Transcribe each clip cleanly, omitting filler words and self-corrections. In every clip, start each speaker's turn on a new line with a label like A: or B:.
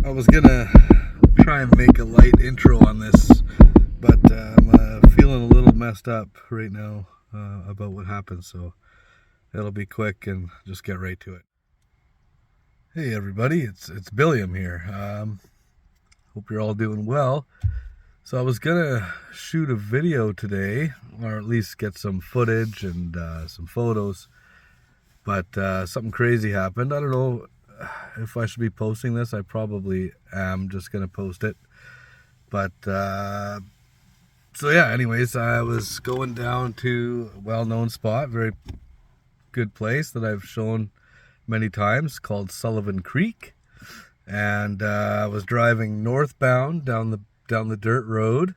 A: I was gonna try and make a light intro on this, but I'm feeling a little messed up right now about what happened, so it'll be quick and just get right to it. Hey everybody, it's Billiam here. Hope you're all doing well. So I was gonna shoot a video today, or at least get some footage and some photos, but something crazy happened. I don't know if I should be posting this. I probably am just gonna post it, but so yeah, anyways, I was going down to a well-known spot, very good place that I've shown many times, called Sullivan Creek, and I was driving northbound down the dirt road,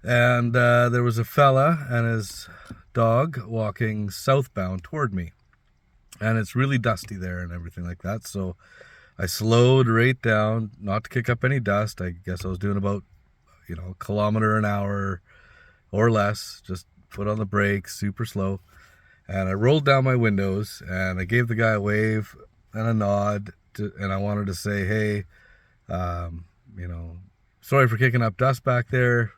A: and there was a fella and his dog walking southbound toward me, and it's really dusty there and everything like that, so I slowed right down, not to kick up any dust. I guess I was doing about, a kilometer an hour or less, just put on the brakes super slow, and I rolled down my windows and I gave the guy a wave and a nod and I wanted to say, hey, sorry for kicking up dust back there.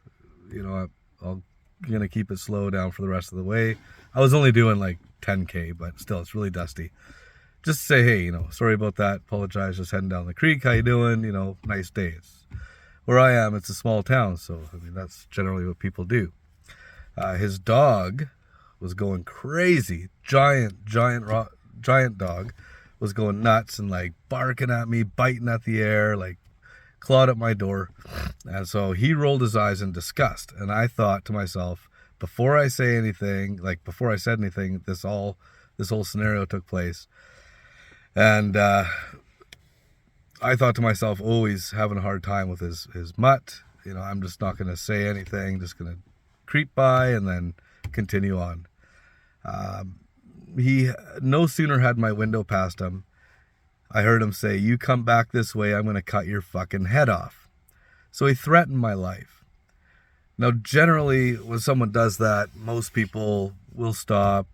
A: I'm gonna keep it slow down for the rest of the way. I was only doing like 10K, but still, it's really dusty. Just say, hey, sorry about that. Apologize. Just heading down the creek. How you doing? Nice day. Where I am, it's a small town, so that's generally what people do. His dog was going crazy. Giant dog was going nuts and like barking at me, biting at the air, like clawed at my door. And so he rolled his eyes in disgust. And I thought to myself, before I said anything, this whole scenario took place. And I thought to myself, oh, he's having a hard time with his mutt. I'm just not going to say anything, just going to creep by and then continue on. He no sooner had my window past him, I heard him say, you come back this way, I'm going to cut your fucking head off. So he threatened my life. Now, generally, when someone does that, most people will stop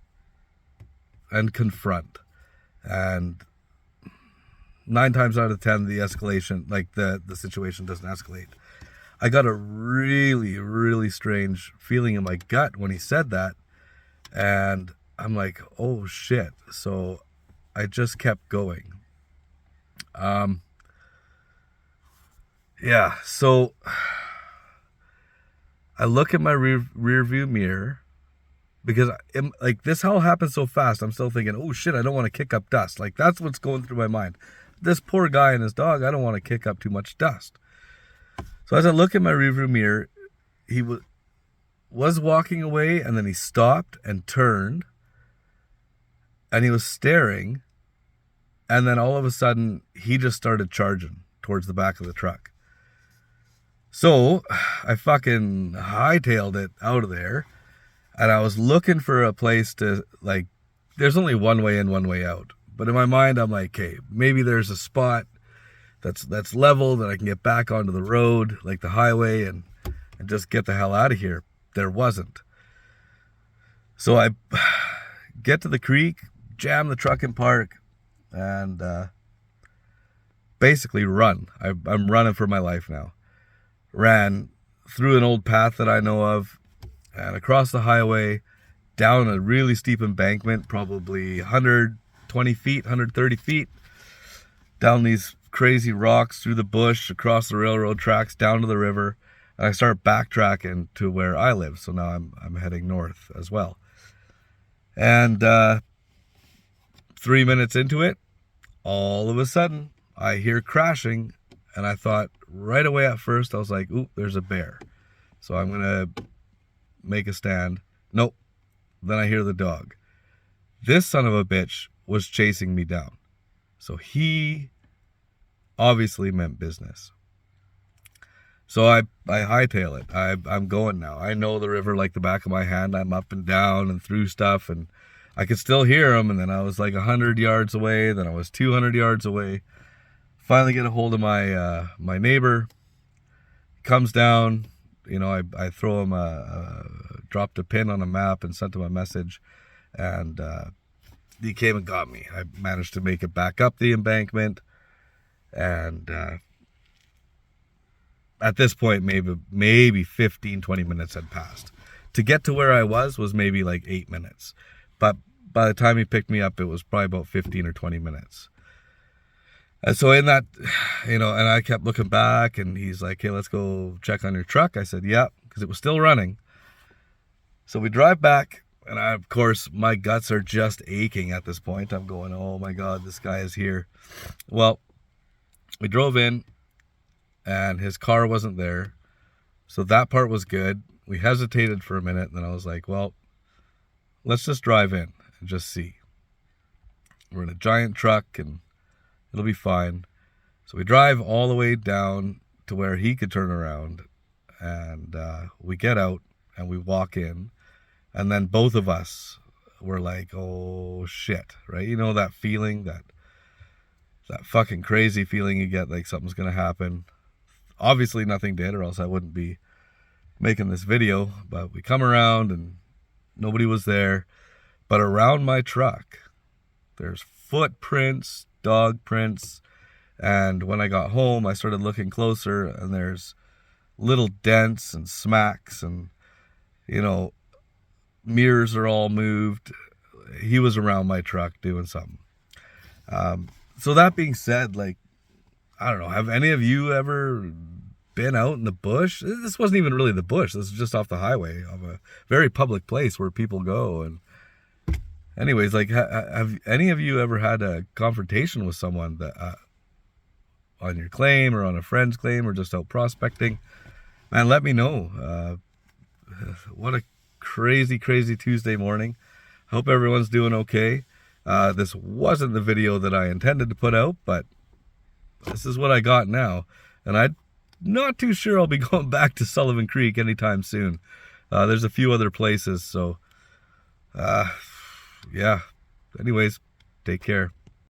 A: and confront. And 9 times out of 10, the escalation, like the situation doesn't escalate. I got a really, really strange feeling in my gut when he said that. And I'm like, oh shit. So I just kept going. Yeah, so I look at my rear view mirror, because this all happened so fast. I'm still thinking, oh shit, I don't want to kick up dust. Like, that's what's going through my mind. This poor guy and his dog, I don't want to kick up too much dust. So as I look at my rearview mirror, he was walking away, and then he stopped and turned, and he was staring, and then all of a sudden he just started charging towards the back of the truck. So I fucking hightailed it out of there, and I was looking for a place to, like, there's only one way in, one way out. But in my mind, I'm like, okay, maybe there's a spot that's level that I can get back onto the road, like the highway, and just get the hell out of here. There wasn't. So I get to the creek, jam the truck in park, and basically run. I'm running for my life now. Ran through an old path that I know of, and across the highway, down a really steep embankment, probably 120 feet, 130 feet, down these crazy rocks, through the bush, across the railroad tracks, down to the river, and I start backtracking to where I live. So now I'm heading north as well. And 3 minutes into it, all of a sudden, I hear crashing, and I thought right away at first, I was like, ooh, there's a bear. So I'm going to make a stand. Nope. Then I hear the dog. This son of a bitch was chasing me down. So he obviously meant business. So I hightail it. I'm going now. I know the river like the back of my hand. I'm up and down and through stuff, and I could still hear him. And then I was like 100 yards away. Then I was 200 yards away. Finally get a hold of my neighbor. He comes down. I throw him dropped a pin on a map and sent him a message, and he came and got me. I managed to make it back up the embankment, And at this point, maybe 15, 20 minutes had passed. To get to where I was maybe like 8 minutes. But by the time he picked me up, it was probably about 15 or 20 minutes. And so in that, and I kept looking back, and he's like, hey, let's go check on your truck. I said, yeah, because it was still running. So we drive back, and of course, my guts are just aching at this point. I'm going, oh my God, this guy is here. Well, we drove in, and his car wasn't there. So that part was good. We hesitated for a minute, and then I was like, well, let's just drive in and just see. We're in a giant truck, and it'll be fine. So we drive all the way down to where he could turn around, and we get out and we walk in, and then both of us were like, oh shit, right? You know that feeling, that fucking crazy feeling you get, like something's gonna happen. Obviously nothing did, or else I wouldn't be making this video. But we come around and nobody was there, but around my truck there's footprints, dog prints. And when I got home, I started looking closer, and there's little dents and smacks, and mirrors are all moved. He was around my truck doing something. So that being said, like, I don't know, have any of you ever been out in the bush? This wasn't even really the bush. This is just off the highway of a very public place where people go. And anyways, like, have any of you ever had a confrontation with someone that on your claim or on a friend's claim or just out prospecting? Man, let me know. What a crazy Tuesday morning. I hope everyone's doing okay. This wasn't the video that I intended to put out, but this is what I got now. And I'm not too sure I'll be going back to Sullivan Creek anytime soon. There's a few other places, so yeah. Anyways, take care.